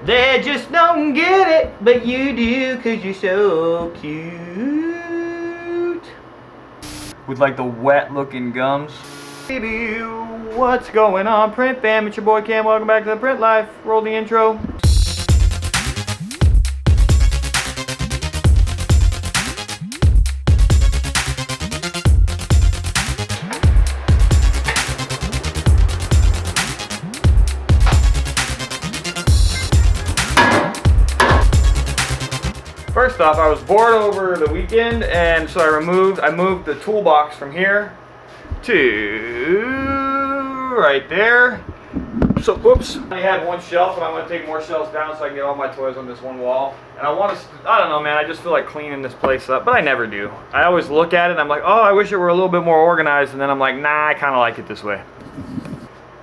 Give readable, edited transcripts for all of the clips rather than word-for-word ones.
They just don't get it, but you do, 'cause you're so cute. With like the wet looking gums. Baby, what's going on, Print Fam? It's your boy Cam. Welcome back to the Print Life. Roll the intro. First off, I was bored over the weekend, and so I moved the toolbox from here to right there. So, whoops. I had one shelf, and I want to take more shelves down so I can get all my toys on this one wall. And I don't know, man, I just feel like cleaning this place up, but I never do. I always look at it, and I'm like, oh, I wish it were a little bit more organized, and then I'm like, nah, I kind of like it this way.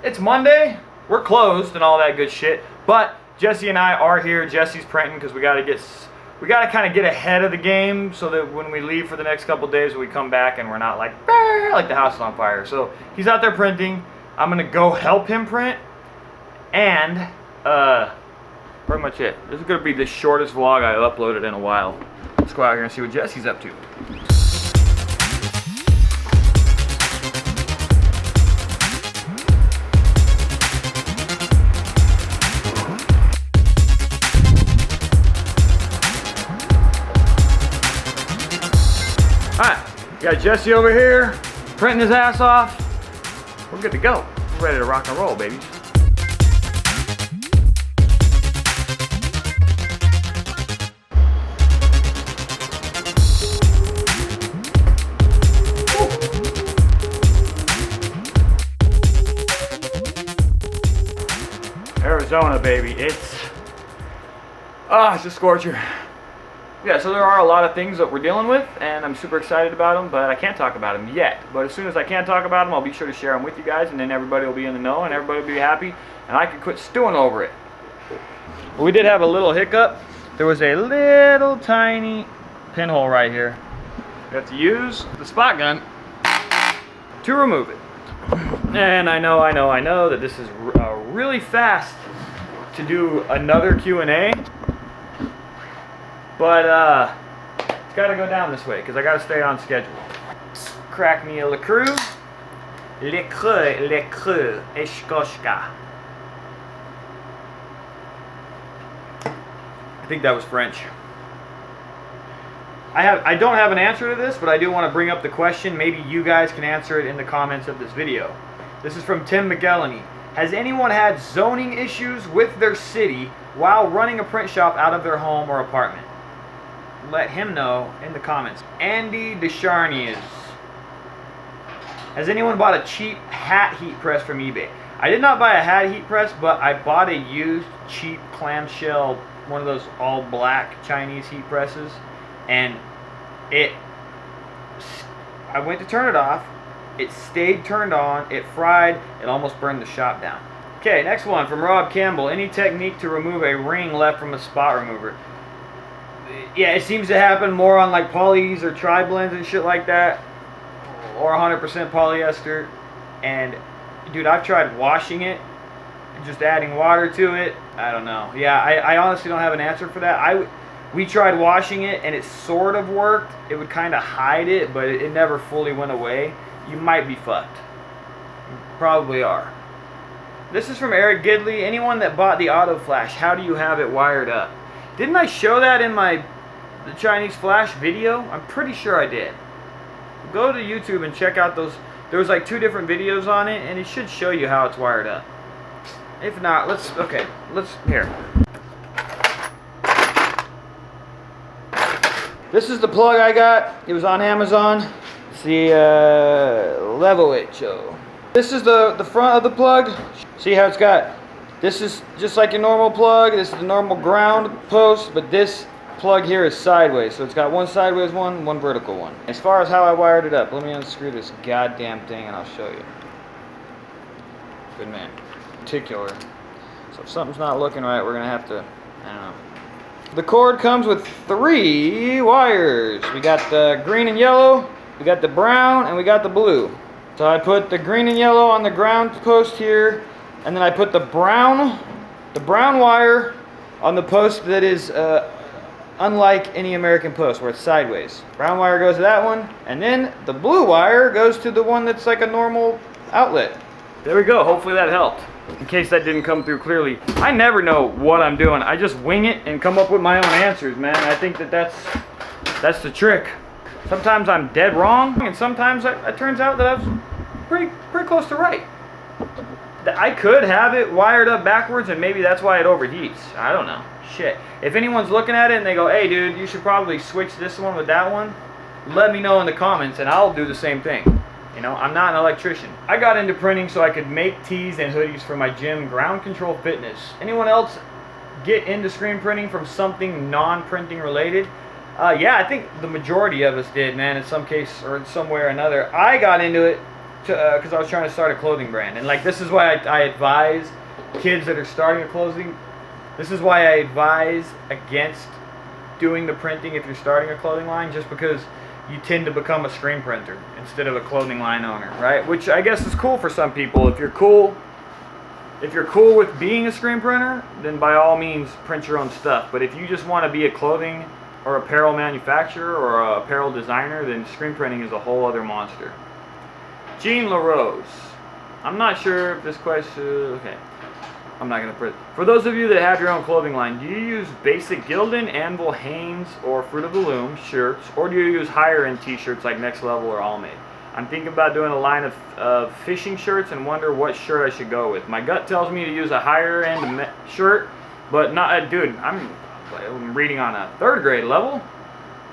It's Monday. We're closed and all that good shit, but Jesse and I are here. Jesse's printing because we got to kind of get ahead of the game so that when we leave for the next couple days, we come back and we're not like the house is on fire. So he's out there printing. I'm going to go help him print. And pretty much it. This is going to be the shortest vlog I've uploaded in a while. Let's go out here and see what Jesse's up to. Alright, got Jesse over here, printing his ass off. We're good to go. We're ready to rock and roll, babies. Arizona, baby. It's a scorcher. Yeah, so there are a lot of things that we're dealing with, and I'm super excited about them, but I can't talk about them yet. But as soon as I can talk about them, I'll be sure to share them with you guys, and then everybody will be in the know, and everybody will be happy, and I can quit stewing over it. But we did have a little hiccup. There was a little tiny pinhole right here. We have to use the spot gun to remove it. And I know that this is really fast to do another Q&A. But it's got to go down this way because I got to stay on schedule. Crack me a LeCru. LeCru, Eshkoshka. I think that was French. I don't have an answer to this, but I do want to bring up the question. Maybe you guys can answer it in the comments of this video. This is from Tim McElhenney. Has anyone had zoning issues with their city while running a print shop out of their home or apartment? Let him know in the comments. Andy Descharniers. Has anyone bought a cheap hat heat press from eBay? I did not buy a hat heat press, but I bought a used cheap clamshell, one of those all black Chinese heat presses, and I went to turn it off, it stayed turned on, it fried, it almost burned the shop down. Okay, next one from Rob Campbell. Any technique to remove a ring left from a spot remover? Yeah, it seems to happen more on like polys or tri-blends and shit like that, or 100% polyester. And dude, I've tried washing it, just adding water to it. I don't know. Yeah, I honestly don't have an answer for that. We tried washing it and it sort of worked. It would kind of hide it, but it never fully went away. You might be fucked. You probably are. This is from Eric Gidley. Anyone that bought the Auto Flash, how do you have it wired up? Didn't I show that in the Chinese Flash video? I'm pretty sure I did. Go to YouTube and check out those. There was like 2 different videos on it, and it should show you how it's wired up. If not, here. This is the plug I got. It was on Amazon. It's the Levoicho. This is the front of the plug. See how it's got, this is just like a normal plug. This is the normal ground post, but this plug here is sideways. So it's got one sideways one vertical one. As far as how I wired it up, let me unscrew this goddamn thing and I'll show you. Good man. Particular. So if something's not looking right, we're gonna have to, I don't know. The cord comes with 3 wires. We got the green and yellow, we got the brown, and we got the blue. So I put the green and yellow on the ground post here, and then I put the brown wire on the post that is unlike any American Post, where it's sideways. Brown wire goes to that one, and then the blue wire goes to the one that's like a normal outlet. There we go. Hopefully that helped. In case that didn't come through clearly, I never know what I'm doing. I just wing it and come up with my own answers, man. I think that's the trick. Sometimes I'm dead wrong, and sometimes it turns out that I was pretty close to right. I could have it wired up backwards, and maybe that's why it overheats. I don't know. Shit. If anyone's looking at it and they go, hey dude, you should probably switch this one with that one, let me know in the comments and I'll do the same thing. You know, I'm not an electrician. I got into printing so I could make tees and hoodies for my gym, Ground Control Fitness. Anyone else get into screen printing from something non-printing related? Yeah, I think the majority of us did, man, in some case or in some way or another. I got into it because I was trying to start a clothing brand. And like, this is why I advise kids that are starting a clothing. This is why I advise against doing the printing if you're starting a clothing line, just because you tend to become a screen printer instead of a clothing line owner, right? Which I guess is cool for some people. If you're cool with being a screen printer, then by all means print your own stuff. But if you just want to be a clothing or apparel manufacturer or a apparel designer, then screen printing is a whole other monster. Jean LaRose. I'm not sure if this question, okay. I'm not going to print. For those of you that have your own clothing line, do you use basic Gildan, Anvil, Hanes, or Fruit of the Loom shirts, or do you use higher end t-shirts like Next Level or Almade? I'm thinking about doing a line of fishing shirts and wonder what shirt I should go with. My gut tells me to use a higher end shirt, but not, dude, I'm reading on a 3rd grade level,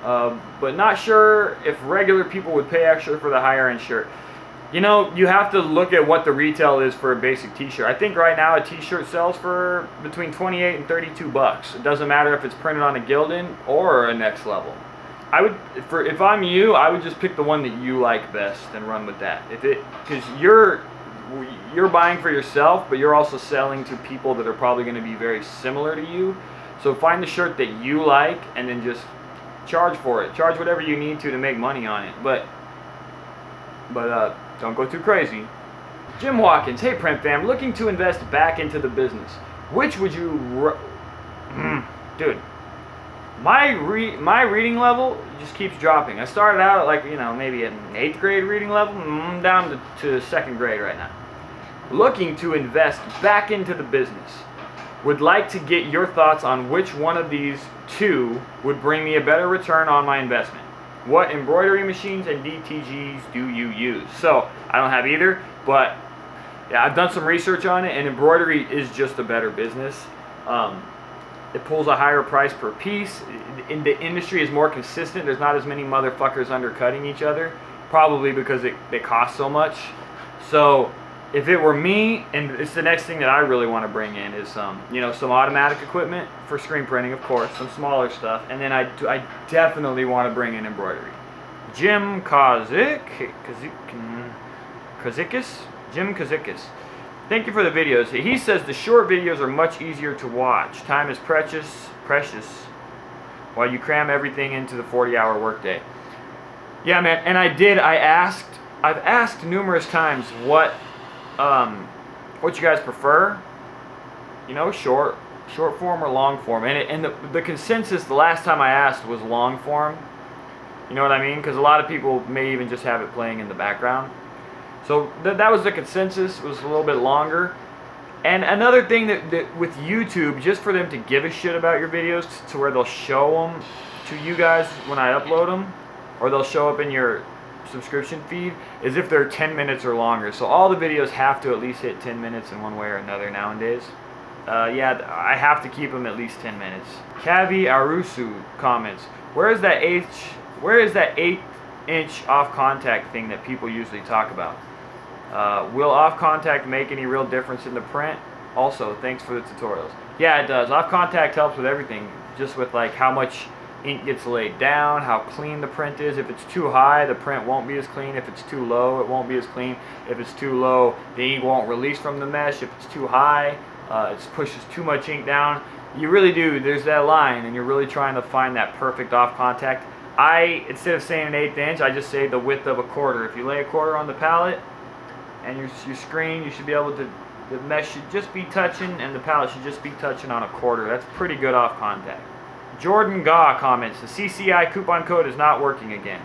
but not sure if regular people would pay extra for the higher end shirt. You know, you have to look at what the retail is for a basic t-shirt. I think right now a t-shirt sells for between 28 and 32 bucks. It doesn't matter if it's printed on a Gildan or a Next Level. If I'm you, I would just pick the one that you like best and run with that. Because you're buying for yourself, but you're also selling to people that are probably going to be very similar to you. So find the shirt that you like and then just charge for it. Charge whatever you need to make money on it. But don't go too crazy. Jim Watkins, hey Print Fam, looking to invest back into the business. Which would you... Dude, my reading level just keeps dropping. I started out at like, you know, maybe an 8th grade reading level. I'm down to 2nd grade right now. Looking to invest back into the business. Would like to get your thoughts on which one of these two would bring me a better return on my investment. What embroidery machines and DTGs do you use? So, I don't have either, but yeah, I've done some research on it, and embroidery is just a better business. It pulls a higher price per piece. The industry is more consistent. There's not as many motherfuckers undercutting each other, probably because they cost so much. So, if it were me, and it's the next thing that I really want to bring in is some automatic equipment for screen printing, of course, some smaller stuff, and then I definitely want to bring in embroidery. Jim Kazikis. Jim Kazikis. Thank you for the videos. He says the short videos are much easier to watch. Time is precious, while you cram everything into the 40-hour workday. Yeah, man, and I've asked numerous times what you guys prefer, you know, short form or long form, and the consensus the last time I asked was long form. You know what I mean? Because a lot of people may even just have it playing in the background. So that was the consensus, was a little bit longer. And another thing that with YouTube, just for them to give a shit about your videos to where they'll show them to you guys when I upload them, or they'll show up in your subscription feed, is if they're 10 minutes or longer. So all the videos have to at least hit 10 minutes in one way or another nowadays. Yeah, I have to keep them at least 10 minutes. Kavi Arusu comments, where is that 8-inch off contact thing that people usually talk about? Will off contact make any real difference in the print? Also, thanks for the tutorials. Yeah, it does. Off contact helps with everything, just with like how much ink gets laid down, how clean the print is. If it's too high, the print won't be as clean. If it's too low, it won't be as clean. If it's too low, the ink won't release from the mesh. If it's too high, it pushes too much ink down. You really do. There's that line, and you're really trying to find that perfect off contact. Instead of saying an 1/8 inch, I just say the width of a quarter. If you lay a quarter on the palette and your screen, you should be able to The mesh should just be touching, and the pallet should just be touching on a quarter. That's pretty good off contact. Jordan Gaw comments, the CCI coupon code is not working again.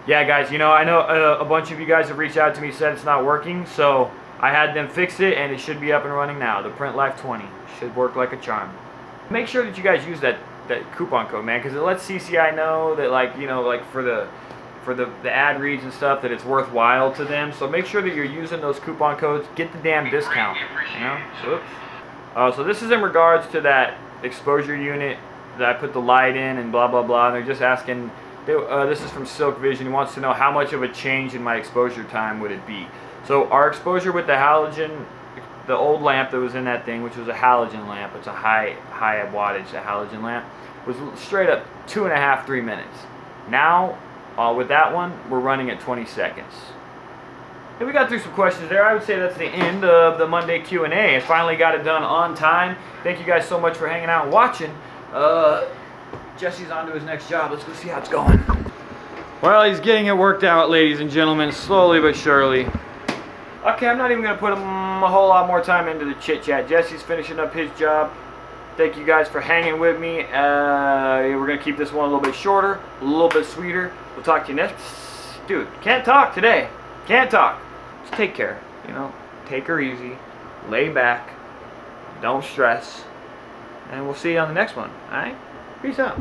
Yeah, guys, you know, I know a bunch of you guys have reached out to me, said it's not working, so I had them fix it, and it should be up and running now. The Print Life 20 should work like a charm. Make sure that you guys use that coupon code, man, because it lets CCI know that, like, you know, like for the ad reads and stuff, that it's worthwhile to them. So make sure that you're using those coupon codes. Get the damn discount. You know. Oops. So this is in regards to that exposure unit that I put the light in and blah blah blah. And they're just asking. This is from Silk Vision. He wants to know how much of a change in my exposure time would it be. So our exposure with the halogen, the old lamp that was in that thing, which was a halogen lamp, it's a high wattage, a halogen lamp, was straight up 2.5 to 3 minutes. Now, with that one, we're running at 20 seconds. And we got through some questions there. I would say that's the end of the Monday Q&A. I finally got it done on time. Thank you guys so much for hanging out and watching. Jesse's on to his next job. Let's go see how it's going. Well, he's getting it worked out, ladies and gentlemen, slowly but surely. Okay, I'm not even going to put a whole lot more time into the chit-chat. Jesse's finishing up his job. Thank you guys for hanging with me. We're going to keep this one a little bit shorter, a little bit sweeter. We'll talk to you next. Dude, can't talk today. Can't talk. Just take care, you know. Take her easy. Lay back. Don't stress. And we'll see you on the next one. All right? Peace out.